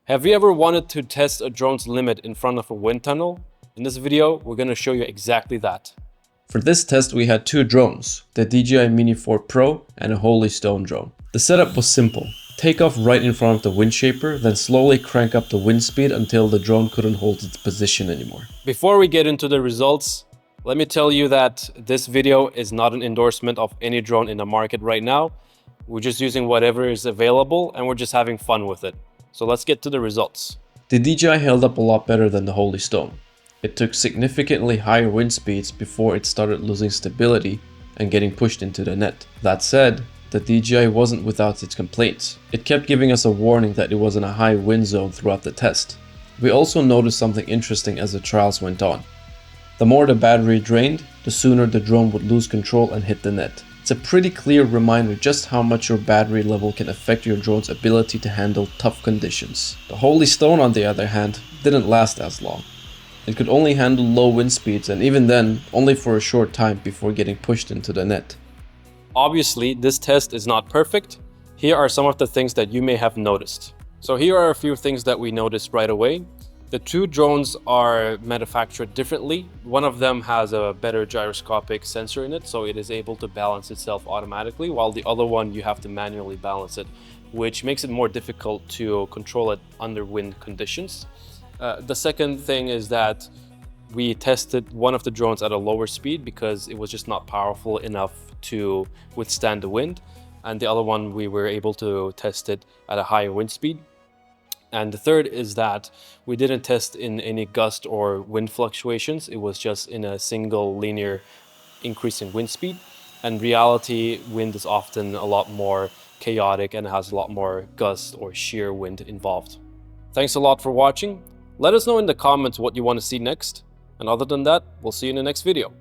Have you ever wanted to test a drone's limit in front of a wind tunnel? In this video, we're going to show you exactly that. For this test, we had two drones, the DJI Mini 4 Pro and a Holy Stone drone. The setup was simple. Take off right in front of the wind shaper, then slowly crank up the wind speed until the drone couldn't hold its position anymore. Before we get into the results, let me tell you that this video is not an endorsement of any drone in the market right now. We're just using whatever is available and we're just having fun with it. So let's get to the results. The DJI held up a lot better than the Holy Stone. It took significantly higher wind speeds before it started losing stability and getting pushed into the net. That said, the DJI wasn't without its complaints. It kept giving us a warning that it was in a high wind zone throughout the test. We also noticed something interesting as the trials went on. The more the battery drained, the sooner the drone would lose control and hit the net. It's a pretty clear reminder just how much your battery level can affect your drone's ability to handle tough conditions. The Holy Stone, on the other hand, didn't last as long. It could only handle low wind speeds, and even then, only for a short time before getting pushed into the net. Obviously, this test is not perfect. Here are some of the things that you may have noticed. So here are a few things that we noticed right away. The two drones are manufactured differently. One of them has a better gyroscopic sensor in it, so it is able to balance itself automatically, while the other one you have to manually balance it, which makes it more difficult to control it under wind conditions. The second thing is that we tested one of the drones at a lower speed because it was just not powerful enough to withstand the wind, and the other one we were able to test it at a higher wind speed. And the third is that we didn't test in any gust or wind fluctuations. It was just in a single linear increase in wind speed. In reality, wind is often a lot more chaotic and has a lot more gust or shear wind involved. Thanks a lot for watching. Let us know in the comments what you want to see next. And other than that, we'll see you in the next video.